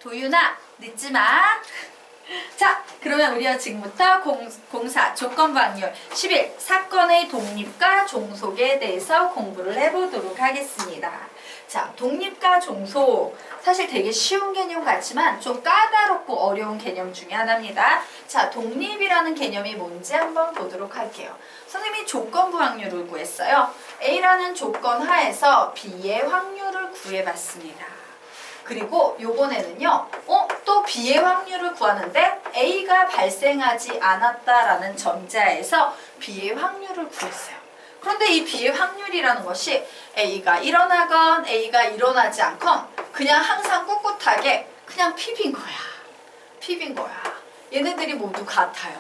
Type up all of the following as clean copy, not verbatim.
도윤아, 늦지 마. 자, 그러면 우리가 지금부터 공사 조건부 확률 11 사건의 독립과 종속에 대해서 공부를 해보도록 하겠습니다. 자, 독립과 종속 사실 되게 쉬운 개념 같지만 좀 까다롭고 어려운 개념 중에 하나입니다. 자, 독립이라는 개념이 뭔지 한번 보도록 할게요. 선생님이 조건부 확률을 구했어요. A라는 조건 하에서 B의 확률을 구해봤습니다. 그리고 요번에는요, 또 B의 확률을 구하는데 A가 발생하지 않았다라는 전제하에서 B의 확률을 구했어요. 그런데 이 B의 확률이라는 것이 A가 일어나건 A가 일어나지 않건 그냥 항상 꿋꿋하게 그냥 P인 거야. P인 거야. 얘네들이 모두 같아요.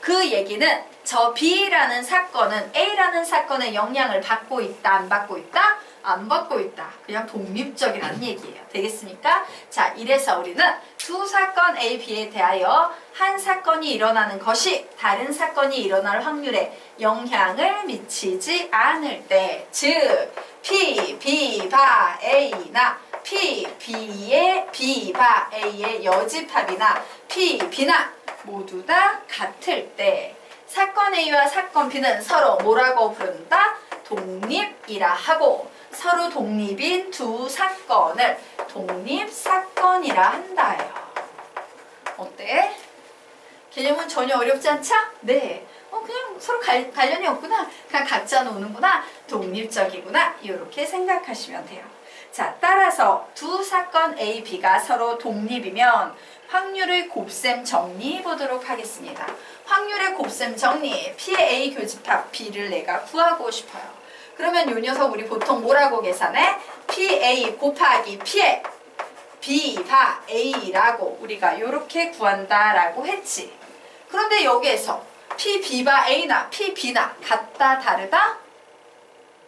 그 얘기는 저 B라는 사건은 A라는 사건의 영향을 받고 있다, 안 받고 있다? 안 받고 있다. 그냥 독립적이라는 얘기예요. 되겠습니까? 자, 이래서 우리는 두 사건 A, B에 대하여 한 사건이 일어나는 것이 다른 사건이 일어날 확률에 영향을 미치지 않을 때, 즉 P, B, 바, A나 P, B의 B, 바, A의 여집합이나 P, B나 모두 다 같을 때 사건 A와 사건 B는 서로 뭐라고 부른다? 독립이라 하고 서로 독립인 두 사건을 독립사건이라 한다요. 어때? 개념은 전혀 어렵지 않죠? 네. 그냥 서로 관련이 없구나. 그냥 각자 노는구나. 독립적이구나. 이렇게 생각하시면 돼요. 자, 따라서 두 사건 A, B가 서로 독립이면 확률의 곱셈 정리해 보도록 하겠습니다. 확률의 곱셈 정리. P의 A 교집합 B를 내가 구하고 싶어요. 그러면 요 녀석 우리 보통 뭐라고 계산해? PA 곱하기 P의 B, 바, A라고 우리가 요렇게 구한다라고 했지. 그런데 여기에서 P, B, 바, A나 P, B나 같다, 다르다?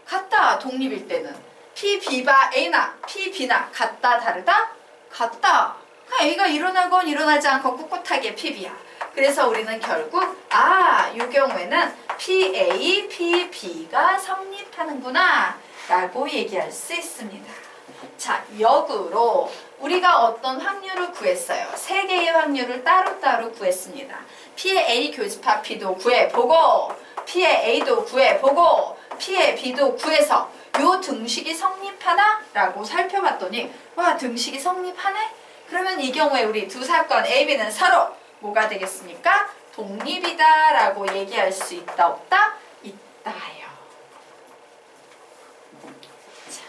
같다, 독립일 때는. P, B, 바, A나 P, B나 같다, 다르다? 같다. 그냥 A가 일어나건 일어나지 않건 꿋꿋하게 P, B야. 그래서 우리는 결국 이 경우에는 PA, PB가 성립하는구나 라고 얘기할 수 있습니다. 자, 역으로 우리가 어떤 확률을 구했어요. 세 개의 확률을 따로따로 구했습니다. P의 A 교집합 B도 구해보고 P의 A도 구해보고 P의 B도 구해서 요 등식이 성립하나? 라고 살펴봤더니 와, 등식이 성립하네? 그러면 이 경우에 우리 두 사건 A, B는 서로 뭐가 되겠습니까? 독립이다 라고 얘기할 수 있다, 없다? 있다요. 자,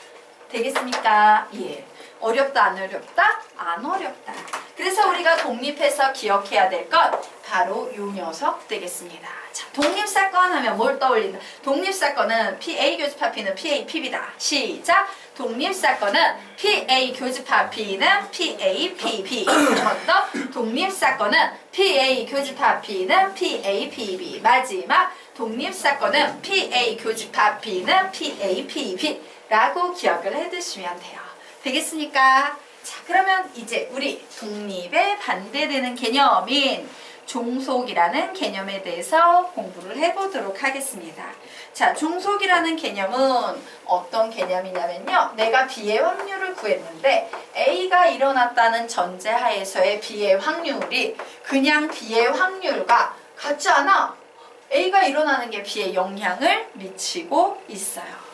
되겠습니까? 예. 어렵다, 안 어렵다? 안 어렵다. 그래서 우리가 독립해서 기억해야 될 것 바로 요 녀석 되겠습니다. 자, 독립사건 하면 뭘 떠올린다? 독립사건은 PA 교집합 B는 PA, PB다. 시작! 독립사건은 PA 교집합 B는 PA, PB. 한 번 더. 독립사건은 PA 교집합 B는 PA, PB. 마지막. 독립사건은 PA 교집합 B는 PA, PB. 라고 기억을 해두시면 돼요. 되겠습니까? 자, 그러면 이제 우리 독립에 반대되는 개념인 종속이라는 개념에 대해서 공부를 해보도록 하겠습니다. 자, 종속이라는 개념은 어떤 개념이냐면요. 내가 B의 확률을 구했는데 A가 일어났다는 전제하에서의 B의 확률이 그냥 B의 확률과 같지 않아. A가 일어나는 게 B에 영향을 미치고 있어요.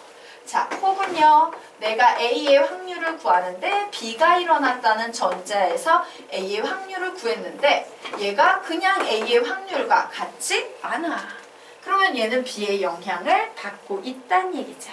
자, 혹은요. 내가 A의 확률을 구하는데 B가 일어났다는 전제에서 A의 확률을 구했는데 얘가 그냥 A의 확률과 같지 않아. 그러면 얘는 B의 영향을 받고 있다는 얘기죠.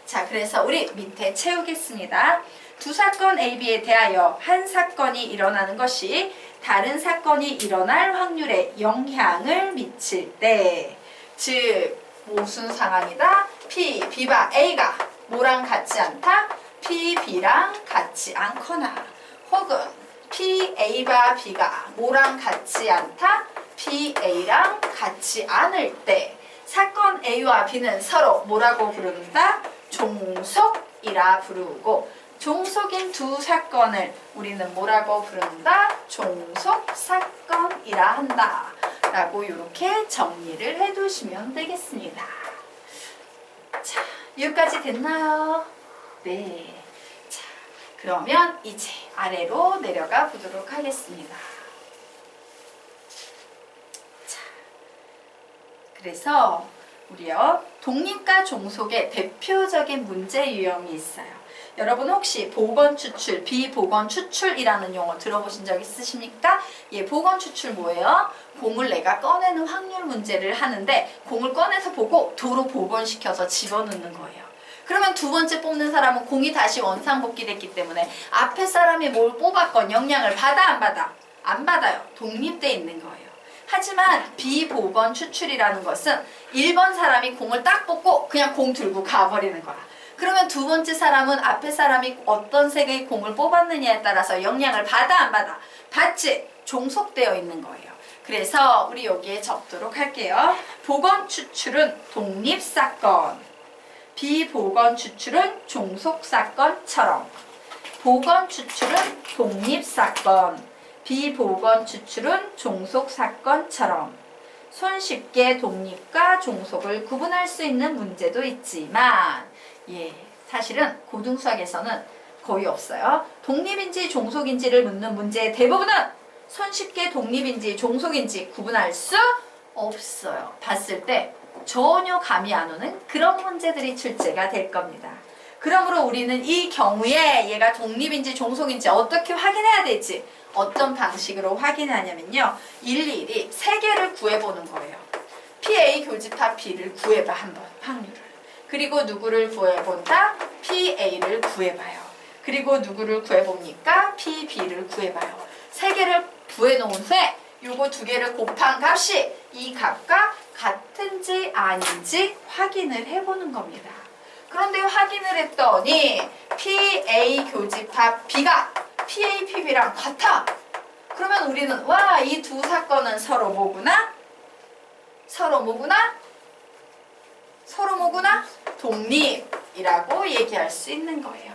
자, 그래서 우리 밑에 채우겠습니다. 두 사건 A, B에 대하여 한 사건이 일어나는 것이 다른 사건이 일어날 확률에 영향을 미칠 때, 즉 무슨 상황이다? P, B바 A가 뭐랑 같지 않다? P, B랑 같이 않거나 혹은 P, A바 B가 뭐랑 같지 않다? P, A랑 같이 않을 때 사건 A와 B는 서로 뭐라고 부른다? 종속이라 부르고 종속인 두 사건을 우리는 뭐라고 부른다? 종속사건이라 한다 라고 이렇게 정리를 해두시면 되겠습니다. 자, 여기까지 됐나요? 네. 자, 그러면 이제 아래로 내려가 보도록 하겠습니다. 자, 그래서 우리요 독립과 종속의 대표적인 문제 유형이 있어요. 여러분 혹시 복원 추출, 비복원 추출이라는 용어 들어보신 적 있으십니까? 예, 복원 추출 뭐예요? 공을 내가 꺼내는 확률 문제를 하는데 공을 꺼내서 보고 도로 복원시켜서 집어넣는 거예요. 그러면 두 번째 뽑는 사람은 공이 다시 원상복귀됐기 때문에 앞에 사람이 뭘 뽑았건 영향을 받아 안 받아? 안 받아요. 독립돼 있는 거예요. 하지만 비복원 추출이라는 것은 1번 사람이 공을 딱 뽑고 그냥 공 들고 가버리는 거야. 그러면 두 번째 사람은 앞에 사람이 어떤 색의 공을 뽑았느냐에 따라서 영향을 받아 안 받아? 받지. 종속되어 있는 거예요. 그래서 우리 여기에 적도록 할게요. 복원 추출은 독립사건, 비복원 추출은 종속사건처럼 복원 추출은 독립사건, 비복원 추출은 종속사건처럼 손쉽게 독립과 종속을 구분할 수 있는 문제도 있지만 예, 사실은 고등수학에서는 거의 없어요. 독립인지 종속인지를 묻는 문제의 대부분은 손쉽게 독립인지 종속인지 구분할 수 없어요. 봤을 때 전혀 감이 안 오는 그런 문제들이 출제가 될 겁니다. 그러므로 우리는 이 경우에 얘가 독립인지 종속인지 어떻게 확인해야 될지 어떤 방식으로 확인하냐면요. 일일이 세 개를 구해보는 거예요. PA 교집합 B를 구해봐 한번 확률을. 그리고 누구를 구해본다? PA를 구해봐요. 그리고 누구를 구해봅니까? PB를 구해봐요. 세 개를 구해놓은 후에 요거 두 개를 곱한 값이 이 값과 같은지 아닌지 확인을 해보는 겁니다. 그런데 확인을 했더니 PA 교집합 B가 PA, PB랑 같아. 그러면 우리는 와, 이 두 사건은 서로 뭐구나? 서로 뭐구나? 서로 뭐구나? 독립이라고 얘기할 수 있는 거예요.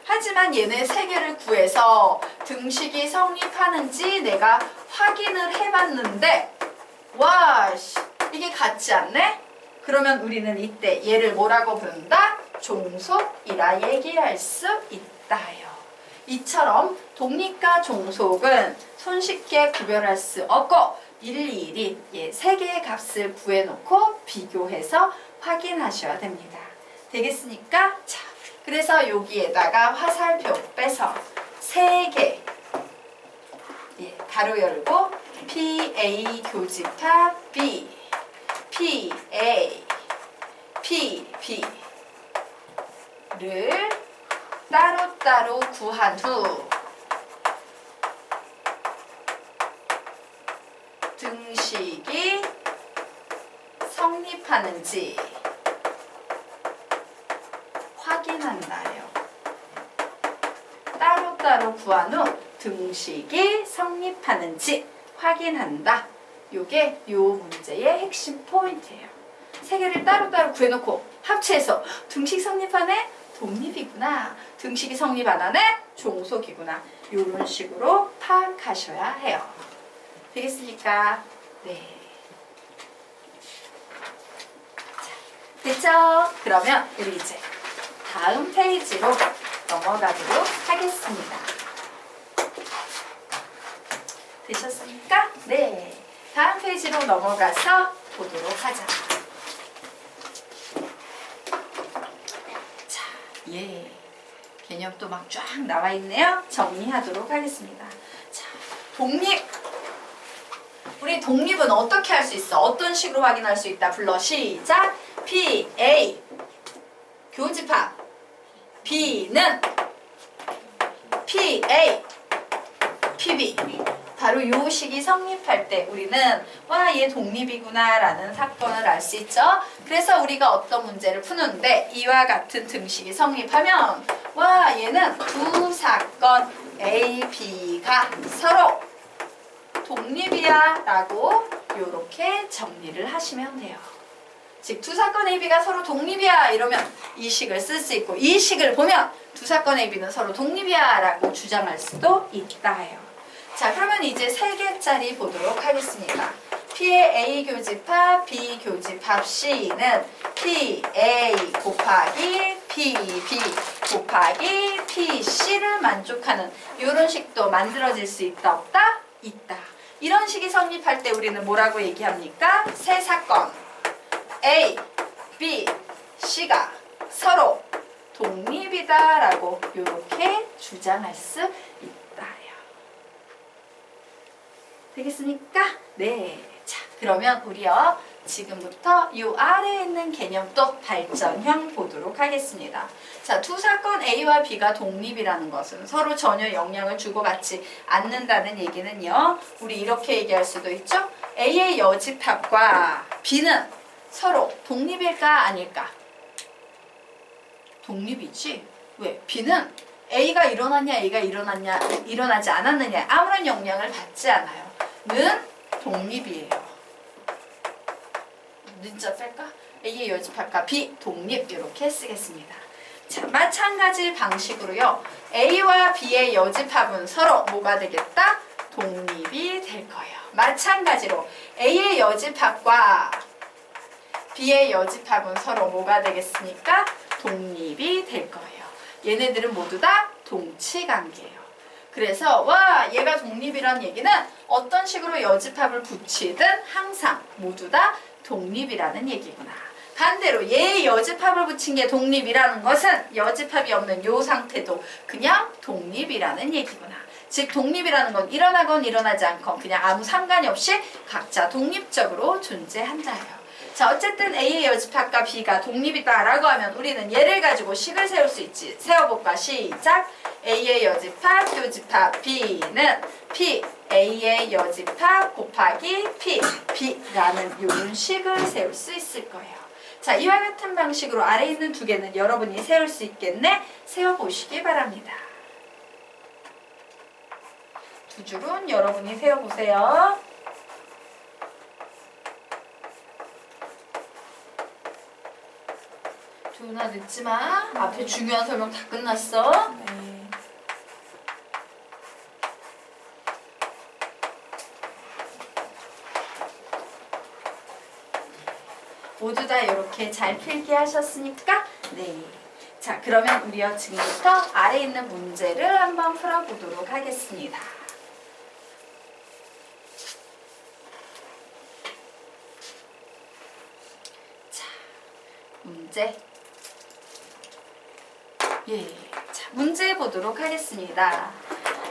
하지만 얘네 세 개를 구해서 등식이 성립하는지 내가 확인을 해봤는데 와, 이게 같지 않네? 그러면 우리는 이때 얘를 뭐라고 부른다? 종속이라 얘기할 수 있다요. 이처럼 독립과 종속은 손쉽게 구별할 수 없고 일일이 세 개의 값을 구해놓고 비교해서 확인하셔야 됩니다. 되겠습니까? 자, 그래서 여기에다가 화살표 빼서 세 개 가로 열고 PA 교집합 B, PA, PB를 따로따로 구한 후 등식이 성립하는지 확인한다요. 따로따로 구한 후 등식이 성립하는지 확인한다. 요게 요 문제의 핵심 포인트예요. 세 개를 따로따로 구해놓고 합체해서 등식 성립하네? 독립이구나. 등식이 성립 안 하네? 종속이구나. 이런 식으로 파악하셔야 해요. 되겠습니까? 네. 자, 됐죠? 그러면 우리 이제 다음 페이지로 넘어가도록 하겠습니다. 되셨습니까? 네. 다음 페이지로 넘어가서 보도록 하자. 자, 예. 개념도 막 쫙 나와 있네요. 정리하도록 하겠습니다. 자, 독립. 우리 독립은 어떻게 할 수 있어? 어떤 식으로 확인할 수 있다? 불러. 시작. PA. 교집합. B는 PA. PB. 바로 요 식이 성립할 때 우리는 와, 얘 독립이구나 라는 사건을 알 수 있죠. 그래서 우리가 어떤 문제를 푸는데 이와 같은 등식이 성립하면 와, 얘는 두 사건 A, B가 서로 독립이야 라고 요렇게 정리를 하시면 돼요. 즉 두 사건 A, B가 서로 독립이야 이러면 이 식을 쓸 수 있고 이 식을 보면 두 사건 A, B는 서로 독립이야 라고 주장할 수도 있다 해요. 자, 그러면 이제 세 개짜리 보도록 하겠습니다. P의 A 교집합, B 교집합 C는 PA 곱하기 PB 곱하기 PC를 만족하는 이런 식도 만들어질 수 있다 없다? 있다. 이런 식이 성립할 때 우리는 뭐라고 얘기합니까? 세 사건 A, B, C가 서로 독립이다 라고 이렇게 주장할 수 있다요. 되겠습니까? 네. 자, 그러면 우리요 지금부터 이 아래에 있는 개념도 발전형 보도록 하겠습니다. 자, 두 사건 A와 B가 독립이라는 것은 서로 전혀 영향을 주고받지 않는다는 얘기는요. 우리 이렇게 얘기할 수도 있죠. A의 여집합과 B는 서로 독립일까 아닐까? 독립이지. 왜? B는 A가 일어났냐 A가 일어나지 않았느냐 아무런 영향을 받지 않아요. 는 독립이에요. 문자 뺄까? A의 여집합과 B 독립 이렇게 쓰겠습니다. 자, 마찬가지 방식으로요. A와 B의 여집합은 서로 뭐가 되겠다? 독립이 될 거예요. 마찬가지로 A의 여집합과 B의 여집합은 서로 뭐가 되겠습니까? 독립이 될 거예요. 얘네들은 모두 다 동치관계예요. 그래서 와 얘가 독립이란 얘기는 어떤 식으로 여집합을 붙이든 항상 모두 다 독립이라는 얘기구나. 반대로 얘의 여집합을 붙인 게 독립이라는 것은 여집합이 없는 요 상태도 그냥 독립이라는 얘기구나. 즉 독립이라는 건 일어나건 일어나지 않건 그냥 아무 상관이 없이 각자 독립적으로 존재한다요. 자, 어쨌든 A의 여집합과 B가 독립이다라고 하면 우리는 얘를 가지고 식을 세울 수 있지. 세워볼까? 시작! A의 여집합, 교집합 B는 P, A의 여집합 곱하기 P, B라는 이런 식을 세울 수 있을 거예요. 자, 이와 같은 방식으로 아래에 있는 두 개는 여러분이 세울 수 있겠네? 세워보시기 바랍니다. 두 줄은 여러분이 세워보세요. 조은아 늦지마. 앞에 중요한 설명 다 끝났어. 네. 모두 다 이렇게 잘 필기 하셨으니까 네. 자, 그러면 우리요 지금부터 아래 있는 문제를 한번 풀어보도록 하겠습니다. 자, 문제. 예. 자, 문제 보도록 하겠습니다.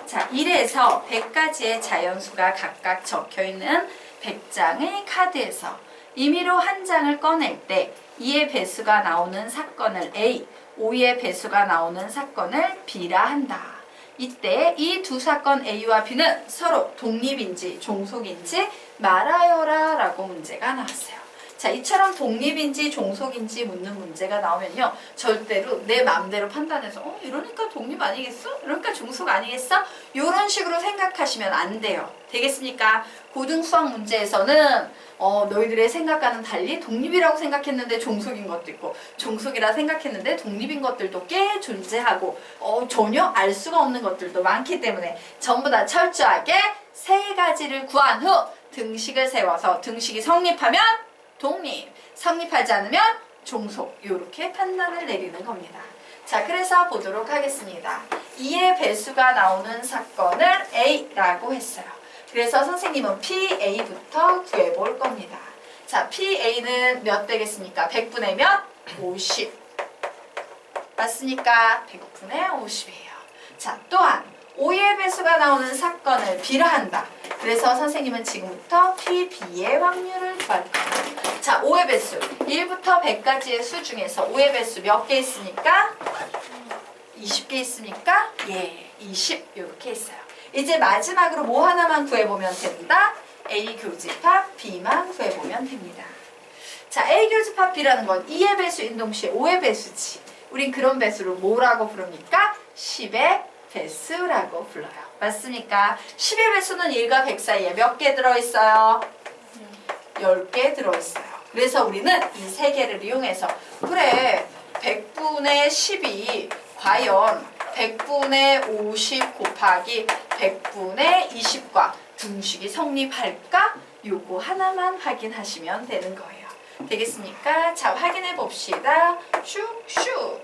자, 1에서 100가지의 자연수가 각각 적혀있는 100장의 카드에서 임의로 한 장을 꺼낼 때 2의 배수가 나오는 사건을 A, 5의 배수가 나오는 사건을 B라 한다. 이때 이 두 사건 A와 B는 서로 독립인지 종속인지 말하여라 라고 문제가 나왔어요. 자, 이처럼 독립인지 종속인지 묻는 문제가 나오면요 절대로 내 마음대로 판단해서 이러니까 독립 아니겠어? 이러니까 종속 아니겠어? 이런 식으로 생각하시면 안 돼요. 되겠습니까? 고등수학 문제에서는 너희들의 생각과는 달리 독립이라고 생각했는데 종속인 것도 있고 종속이라 생각했는데 독립인 것들도 꽤 존재하고 전혀 알 수가 없는 것들도 많기 때문에 전부 다 철저하게 세 가지를 구한 후 등식을 세워서 등식이 성립하면 독립, 성립하지 않으면 종속 이렇게 판단을 내리는 겁니다. 자, 그래서 보도록 하겠습니다. 2의 배수가 나오는 사건을 A라고 했어요. 그래서 선생님은 PA부터 구해볼 겁니다. 자, PA는 몇 되겠습니까? 100분의 몇? 50. 맞습니까? 100분의 50이에요. 자, 또한 5의 배수가 나오는 사건을 B라 한다. 그래서 선생님은 지금부터 PB의 확률을 구할 거예요. 자, 5의 배수. 1부터 100까지의 수 중에서 5의 배수 몇 개 있습니까? 20개 있습니까? 예, 20 이렇게 있어요. 이제 마지막으로 뭐 하나만 구해보면 된다? A 교집합 B만 구해보면 됩니다. 자, A 교집합 B라는 건 2의 배수인 동시에 5의 배수지. 우린 그런 배수를 뭐라고 부릅니까? 10의 배수라고 불러요. 맞습니까? 10의 배수는 1과 100 사이에 몇 개 들어있어요? 10개 들어있어요. 그래서 우리는 이 세 개를 이용해서 그래 100분의 10이 과연 100분의 50 곱하기 100분의 20과 등식이 성립할까? 요거 하나만 확인하시면 되는 거예요. 되겠습니까? 자, 확인해 봅시다. 슉슉.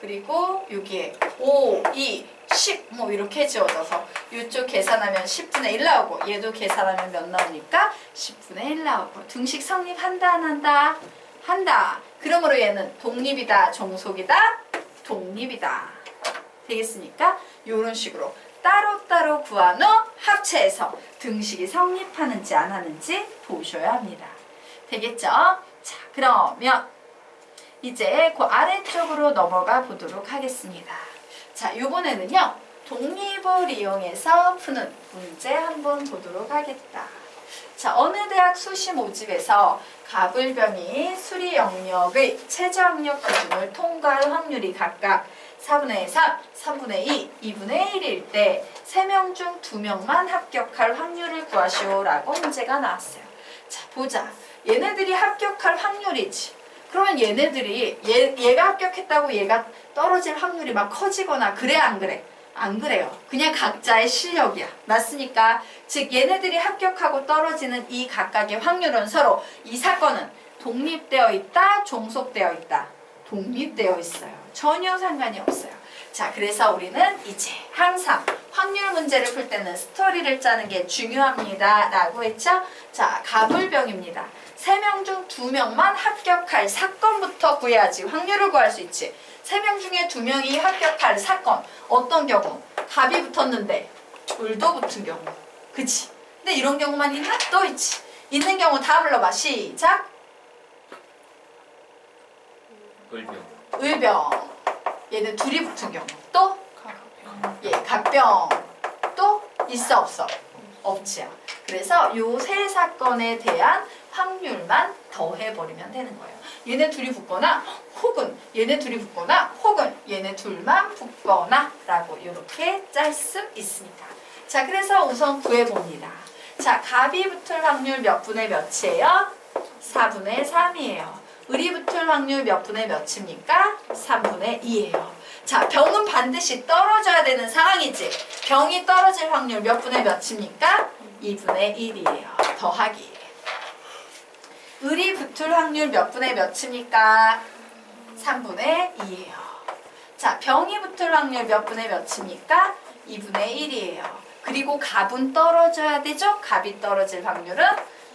그리고 여기에 5, 2, 10 뭐 이렇게 지워져서 이쪽 계산하면 10분의 1 나오고 얘도 계산하면 몇 나오니까 10분의 1 나오고 등식 성립한다 안 한다? 한다. 그러므로 얘는 독립이다 종속이다? 독립이다. 되겠습니까? 이런 식으로 따로따로 구한 후 합체해서 등식이 성립하는지 안 하는지 보셔야 합니다. 되겠죠? 자, 그러면 이제 그 아래쪽으로 넘어가 보도록 하겠습니다. 자, 이번에는요. 독립을 이용해서 푸는 문제 한번 보도록 하겠다. 자, 어느 대학 수시 모집에서 가불병이 수리 영역의 최저 학력 기준을 통과할 확률이 각각 4분의 3, 3분의 2, 2분의 1일 때 3명 중 2명만 합격할 확률을 구하시오라고 문제가 나왔어요. 자, 보자. 얘네들이 합격할 확률이지. 그러면 얘네들이 얘가 합격했다고 얘가 떨어질 확률이 막 커지거나 그래 안 그래? 안 그래요. 그냥 각자의 실력이야. 맞습니까? 즉 얘네들이 합격하고 떨어지는 이 각각의 확률은 서로 이 사건은 독립되어 있다, 종속되어 있다. 독립되어 있어요. 전혀 상관이 없어요. 자, 그래서 우리는 이제 항상 확률 문제를 풀 때는 스토리를 짜는 게 중요합니다. 라고 했죠? 자, 가불병입니다. 3명 중 2명만 합격할 사건부터 구해야지 확률을 구할 수 있지. 3명 중에 2명이 합격할 사건. 어떤 경우? 갑이 붙었는데 을도 붙은 경우. 그치? 근데 이런 경우만 있나? 또 있지. 있는 경우 다 불러봐. 시작. 을병. 을병. 얘는 둘이 붙은 경우. 또? 예, 갑병. 또? 있어 없어? 없지요. 그래서 요 세 사건에 대한 확률만 더해버리면 되는 거예요. 얘네 둘이 붙거나 혹은 얘네 둘이 붙거나 혹은 얘네 둘만 붙거나 라고 이렇게 짤 수 있습니다. 자, 그래서 우선 구해봅니다. 자, 갑이 붙을 확률 몇 분의 몇이에요? 4분의 3이에요. 을이 붙을 확률 몇 분의 몇입니까? 3분의 2예요. 자, 병은 반드시 떨어져야 되는 상황이지. 병이 떨어질 확률 몇 분의 몇입니까? 2분의 1이에요. 더하기. 을이 붙을 확률 몇 분의 몇입니까? 3분의 2예요. 자, 병이 붙을 확률 몇 분의 몇입니까? 2분의 1이에요. 그리고 갑은 떨어져야 되죠? 갑이 떨어질 확률은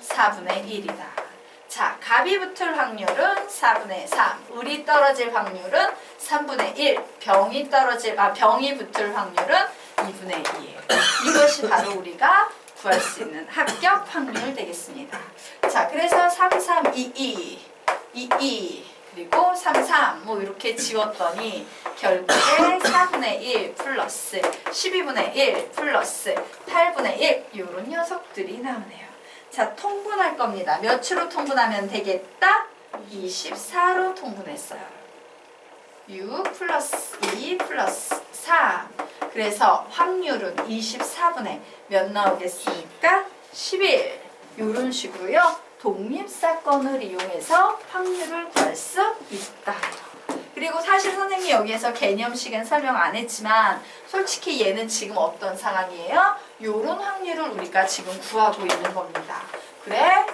4분의 1이다. 자, 갑이 붙을 확률은 4분의 3, 을이 떨어질 확률은 3분의 1, 병이 붙을 확률은 2분의 2예요. 이것이 바로 우리가 구할 수 있는 합격 확률 되겠습니다. 자, 그래서 3, 3, 2, 2, 2, 2, 그리고 3, 3 뭐 이렇게 지웠더니 결국에 4분의 1 플러스 12분의 1 플러스 8분의 1 이런 녀석들이 나오네요. 자, 통분할 겁니다. 몇으로 통분하면 되겠다? 24로 통분했어요. 6 플러스 2 플러스 3. 그래서 확률은 24분의 몇 나오겠습니까? 11. 이런 식으로요. 독립사건을 이용해서 확률을 구할 수 있다. 그리고 사실 선생님이 여기에서 개념식은 설명 안 했지만 솔직히 얘는 지금 어떤 상황이에요? 요런 확률을 우리가 지금 구하고 있는 겁니다. 그래?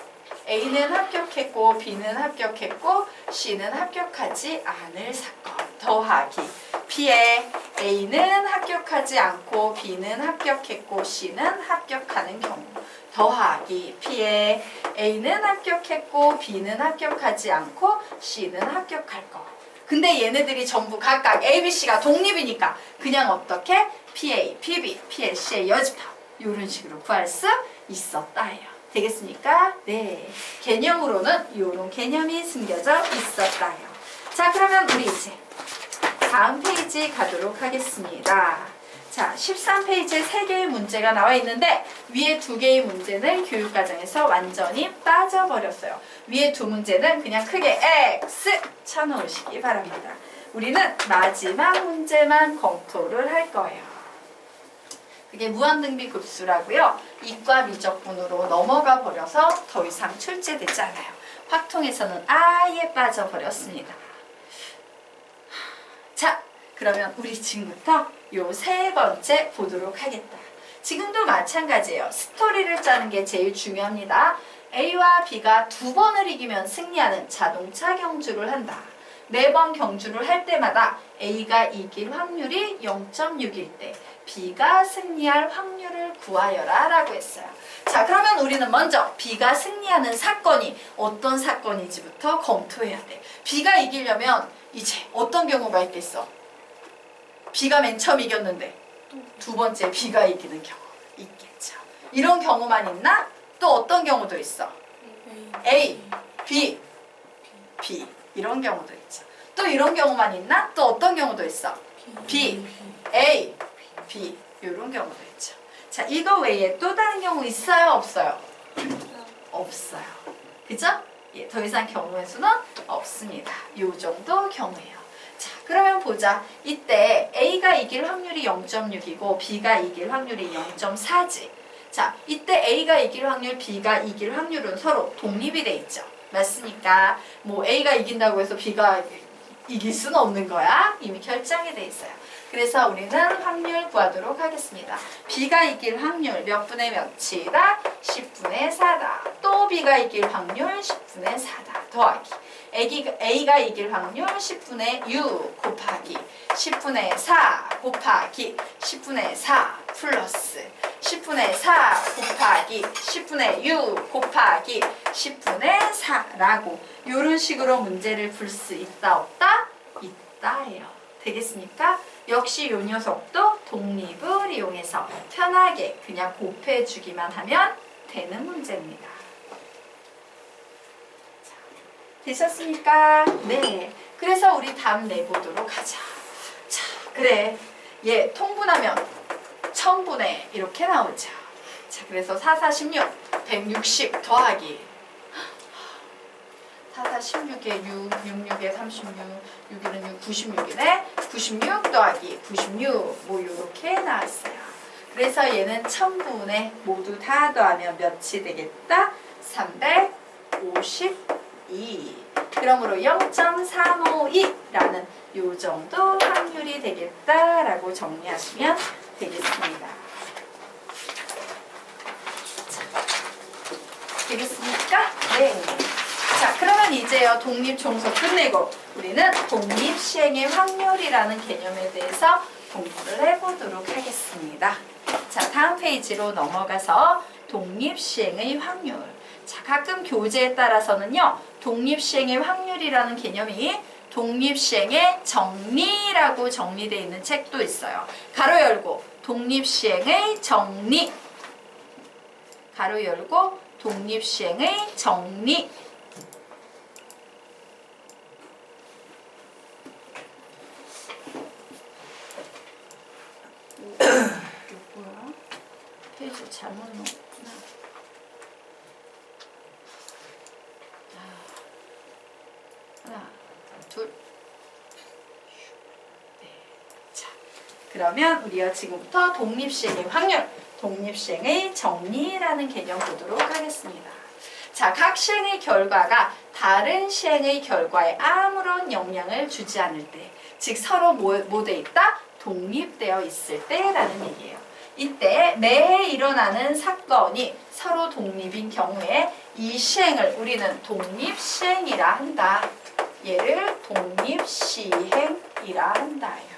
A는 합격했고 B는 합격했고 C는 합격하지 않을 사건 더하기 B에 A는 합격하지 않고 B는 합격했고 C는 합격하는 경우 더하기 P에 A는 합격했고 B는 합격하지 않고 C는 합격할 거. 근데 얘네들이 전부 각각 A, B, C가 독립이니까 그냥 어떻게? PA, PB, PLC의 여집합 이런 식으로 구할 수 있었다예요. 되겠습니까? 네. 개념으로는 이런 개념이 숨겨져 있었다요. 자, 그러면 우리 이제 다음 페이지 가도록 하겠습니다. 자, 13페이지에 3개의 문제가 나와 있는데 위에 2개의 문제는 교육과정에서 완전히 빠져버렸어요. 위에 2 문제는 그냥 크게 X 쳐놓으시기 바랍니다. 우리는 마지막 문제만 검토를 할 거예요. 그게 무한등비급수라고요. 이과 미적분으로 넘어가 버려서 더 이상 출제되지 않아요. 확통에서는 아예 빠져버렸습니다. 자, 그러면 우리 지금부터 요 3번째 보도록 하겠다. 지금도 마찬가지예요. 스토리를 짜는 게 제일 중요합니다. A와 B가 2번을 이기면 승리하는 자동차 경주를 한다. 매번 경주를 할 때마다 A가 이길 확률이 0.6일 때 B가 승리할 확률을 구하여라 라고 했어요. 자, 그러면 우리는 먼저 B가 승리하는 사건이 어떤 사건인지부터 검토해야 돼. B가 이기려면 이제 어떤 경우가 있겠어? B가 맨 처음 이겼는데 두 번째 B가 이기는 경우 있겠죠. 이런 경우만 있나? 또 어떤 경우도 있어? A, B, B 이런 경우도 있죠. 또 이런 경우만 있나? 또 어떤 경우도 있어? B, A, B 이런 경우도 있죠. 자, 이거 외에 또 다른 경우 있어요? 없어요? 없어요. 그죠? 예, 더 이상 경우의 수는 없습니다. 요 정도 경우예요. 자, 그러면 보자. 이때 A가 이길 확률이 0.6이고 B가 이길 확률이 0.4지. 자, 이때 A가 이길 확률, B가 이길 확률은 서로 독립이 돼 있죠. 맞습니까? 뭐 A가 이긴다고 해서 B가 이길 수는 없는 거야. 이미 결정이 돼 있어요. 그래서 우리는 확률 구하도록 하겠습니다. B가 이길 확률 몇 분의 몇이다? 10분의 4다. 또 B가 이길 확률 10분의 4다. 더하기. A가 이길 확률 10분의 6 곱하기 10분의 4 곱하기 10분의 4 플러스 10분의 4 곱하기 10분의 6 곱하기 10분의 4라고 이런 식으로 문제를 풀 수 있다 없다? 있다예요. 되겠습니까? 역시 이 녀석도 독립을 이용해서 편하게 그냥 곱해주기만 하면 되는 문제입니다. 자, 되셨습니까? 네. 그래서 우리 답 내보도록 하자. 자, 그래. 얘 통분하면 1000분의 이렇게 나오죠. 자, 그래서 4, 4, 16, 160 더하기 4, 4, 16에 6, 6, 6에 36, 6일은 6, 96이네. 96 더하기 96, 뭐 요렇게 나왔어요. 그래서 얘는 1000분의 모두 다 더하면 몇이 되겠다? 352. 그러므로 0.352라는 요 정도 확률이 되겠다라고 정리하시면 되겠습니다. 자, 되겠습니까? 네. 자, 그러면 이제요 독립 종속 끝내고 우리는 독립 시행의 확률이라는 개념에 대해서 공부를 해보도록 하겠습니다. 자, 다음 페이지로 넘어가서 독립 시행의 확률. 자, 가끔 교재에 따라서는요 독립 시행의 확률이라는 개념이 독립 시행의 정리라고 정리되어 있는 책도 있어요. 가로 열고 독립 시행의 정리. 가로 열고 독립 시행의 정리. 이거 뭐야? 페이지 잘못 넣었구나. 하나, 둘. 네. 자, 그러면 우리가 지금부터 독립시행의 확률, 독립시행의 정리라는 개념 보도록 하겠습니다. 자, 각 시행의 결과가 다른 시행의 결과에 아무런 영향을 주지 않을 때, 즉 서로 뭐 돼 있다? 독립되어 있을 때라는 얘기예요. 이때 매해 일어나는 사건이 서로 독립인 경우에 이 시행을 우리는 독립시행이라 한다. 얘를 독립시행이라 한다요.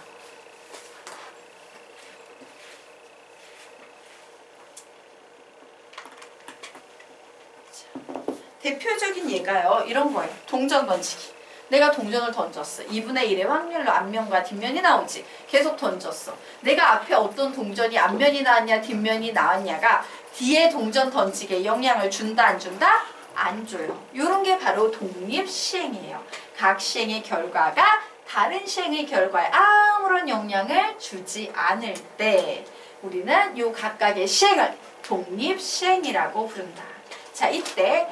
대표적인 예가요. 이런 거예요. 동전 던지기. 내가 동전을 던졌어. 2분의 1의 확률로 앞면과 뒷면이 나오지. 계속 던졌어. 내가 앞에 어떤 동전이 앞면이 나왔냐 뒷면이 나왔냐가 뒤에 동전 던지기에 영향을 준다 안 준다? 안 줘요. 이런 게 바로 독립시행이에요. 각 시행의 결과가 다른 시행의 결과에 아무런 영향을 주지 않을 때 우리는 이 각각의 시행을 독립시행이라고 부른다. 자, 이때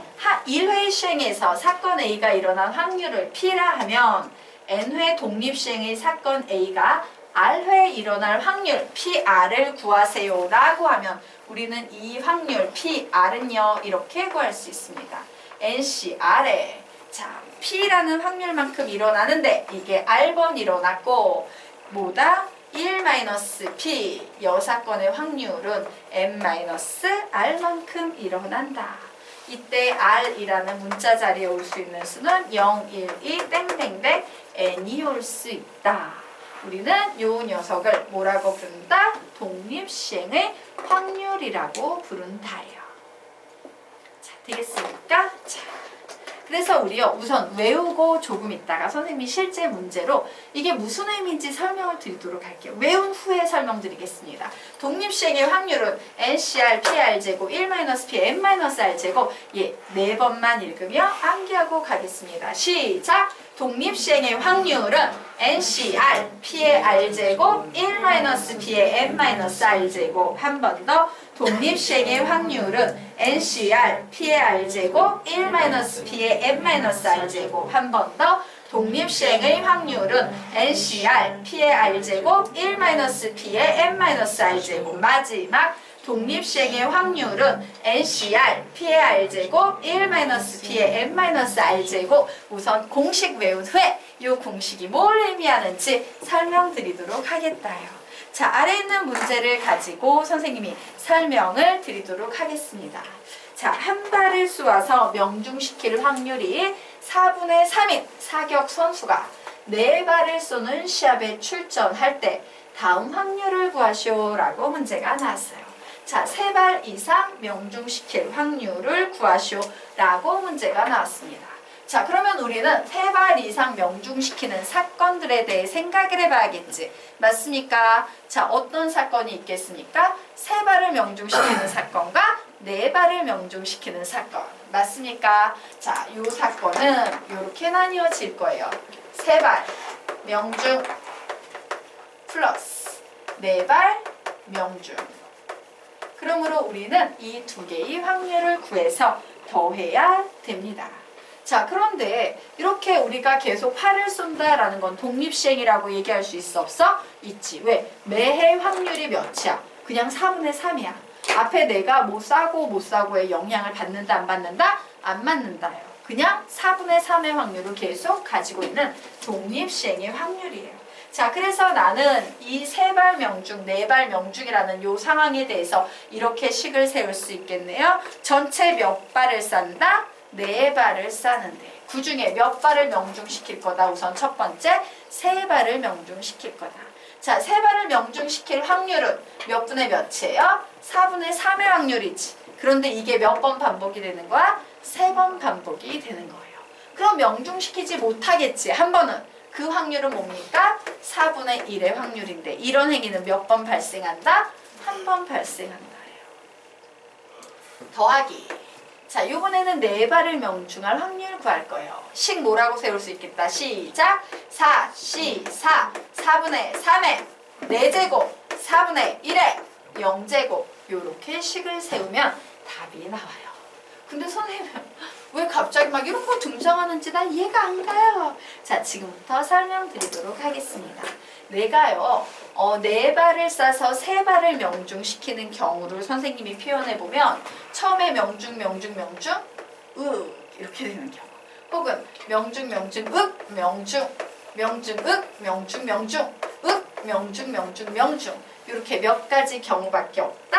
1회 시행에서 사건 A가 일어난 확률을 P라 하면 N회 독립시행의 사건 A가 R회 일어날 확률 PR을 구하세요 라고 하면 우리는 이 확률 PR은요 이렇게 구할 수 있습니다. NCR에 자, P라는 확률만큼 일어나는데 이게 R번 일어났고 뭐다? 1-P 여사건의 확률은 N-R만큼 일어난다. 이때 R이라는 문자 자리에 올 수 있는 수는 0, 1, 2, 땡땡땡 N이 올 수 있다. 우리는 요 녀석을 뭐라고 부른다? 독립시행의 확률이라고 부른다예요. 자, 되겠습니까? 자, 그래서 우리요 우선 외우고 조금 있다가 선생님이 실제 문제로 이게 무슨 의미인지 설명을 드리도록 할게요. 외운 후에 설명드리겠습니다. 독립시행의 확률은 NCR PR제곱 1-P N-R제곱 예, 4번만 읽으며 암기하고 가겠습니다. 시작! 독립시행의 확률은 NCR P의 R제곱 1-P의 N-R제곱 한 번 더 독립시행의 확률은 NCR P의 R제곱 1-P의 N-R제곱 한 번 더 독립시행의 확률은 NCR P의 R제곱 1-P의 N-R제곱 마지막 독립시행의 확률은 NCR P의 R제곱 1-P의 N-R제곱 우선 공식 외운 후에 이 공식이 뭘 의미하는지 설명드리도록 하겠다요. 자, 아래 있는 문제를 가지고 선생님이 설명을 드리도록 하겠습니다. 자, 한 발을 쏘아서 명중시킬 확률이 4분의 3인 사격 선수가 4발을 쏘는 시합에 출전할 때 다음 확률을 구하시오라고 문제가 나왔어요. 자, 3발 이상 명중시킬 확률을 구하시오라고 문제가 나왔습니다. 자, 그러면 우리는 3발 이상 명중시키는 사건들에 대해 생각을 해봐야겠지. 맞습니까? 자, 어떤 사건이 있겠습니까? 3발을 명중시키는 사건과 4발을 명중시키는 사건. 맞습니까? 자, 이 사건은 이렇게 나뉘어질 거예요. 3발 명중 플러스 4발 명중. 그러므로 우리는 이 두 개의 확률을 구해서 더해야 됩니다. 자, 그런데 이렇게 우리가 계속 활을 쏜다라는 건 독립시행이라고 얘기할 수 있어 없어? 있지. 왜? 매해 확률이 몇이야? 그냥 4분의 3이야. 앞에 내가 뭐 싸고 못 싸고의 영향을 받는다 안 받는다? 안 받는다요. 그냥 4분의 3의 확률을 계속 가지고 있는 독립시행의 확률이에요. 자, 그래서 나는 이 3발 명중, 4발 명중이라는 요 상황에 대해서 이렇게 식을 세울 수 있겠네요. 전체 몇 발을 싼다? 4발을 싸는데 그 중에 몇 발을 명중시킬 거다? 우선 첫 번째 3발을 명중시킬 거다. 자, 3발을 명중시킬 확률은 몇 분의 몇이에요? 4분의 3의 확률이지. 그런데 이게 몇 번 반복이 되는 거야? 3번 반복이 되는 거예요. 그럼 명중시키지 못하겠지. 한 번은. 그 확률은 뭡니까? 4분의 1의 확률인데 이런 행위는 몇 번 발생한다? 한 번 발생한다. 더하기. 자, 이번에는 4발을 명중할 확률 구할 거예요. 식 뭐라고 세울 수 있겠다. 시작. 4, C, 4, 4분의 3에 4제곱, 4분의 1에 0제곱 요렇게 식을 세우면 답이 나와요. 근데 선생님 왜 갑자기 막 이런 거 등장하는지 난 이해가 안 가요. 자, 지금부터 설명드리도록 하겠습니다. 내가요 4발을 싸서 3발을 명중시키는 경우를 선생님이 표현해보면 처음에 명중 이렇게 되는 경우, 혹은 명중 명중 이렇게 몇 가지 경우밖에 없다?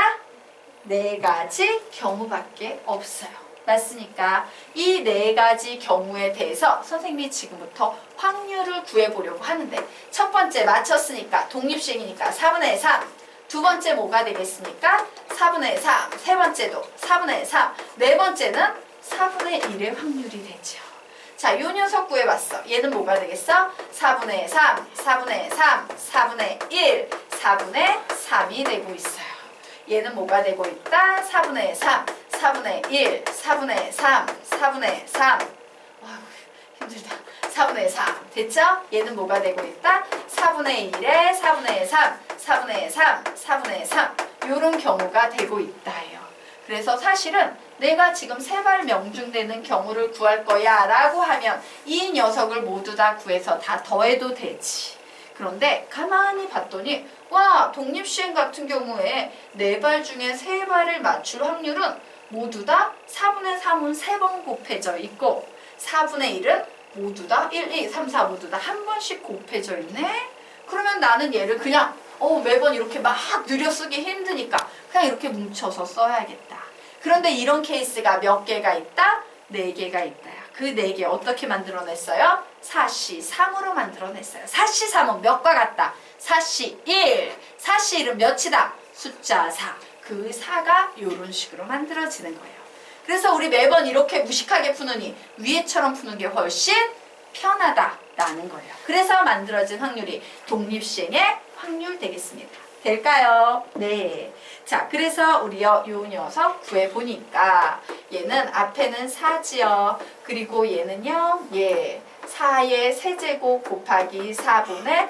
4가지 경우밖에 없어요. 맞습니까? 이 4가지 경우에 대해서 선생님이 지금부터 확률을 구해보려고 하는데 첫 번째 맞췄으니까 독립시행이니까 4분의 3. 두 번째 뭐가 되겠습니까? 4분의 3. 세 번째도 4분의 3. 네 번째는 4분의 1의 확률이 되죠. 자, 요 녀석 구해봤어. 얘는 뭐가 되겠어? 4분의 3, 4분의 3, 4분의 1, 4분의 3이 되고 있어요. 얘는 뭐가 되고 있다? 4분의 3, 4분의 1, 4분의 3, 4분의 3. 아이고, 힘들다. 4분의 3. 됐죠? 얘는 뭐가 되고 있다? 4분의 1에 4분의 3, 4분의 3, 4분의 3. 요런 경우가 되고 있다예요. 그래서 사실은 내가 지금 3발 명중되는 경우를 구할 거야 라고 하면 이 녀석을 모두 다 구해서 다 더해도 되지. 그런데 가만히 봤더니 와, 독립시행 같은 경우에 4발 중에 3발을 맞출 확률은 모두 다 4분의 3은 3번 곱해져 있고 4분의 1은 모두 다 1, 2, 3, 4 모두 다 한 번씩 곱해져 있네? 그러면 나는 얘를 그냥 매번 이렇게 막 느려쓰기 힘드니까 그냥 이렇게 뭉쳐서 써야겠다. 그런데 이런 케이스가 몇 개가 있다? 4개가 있다. 그 4개 어떻게 만들어냈어요? 4시 3으로 만들어냈어요. 4시 3은 몇과 같다? 4시 1. 4시 1은 몇이다? 숫자 4. 그 4가 이런 식으로 만들어지는 거예요. 그래서 우리 매번 이렇게 무식하게 푸느니 위에처럼 푸는 게 훨씬 편하다라는 거예요. 그래서 만들어진 확률이 독립시행의 확률 되겠습니다. 될까요? 네. 자, 그래서 우리요 요 녀석 구해보니까 얘는 앞에는 4지요. 그리고 얘는요, 4의 세제곱 곱하기 4분의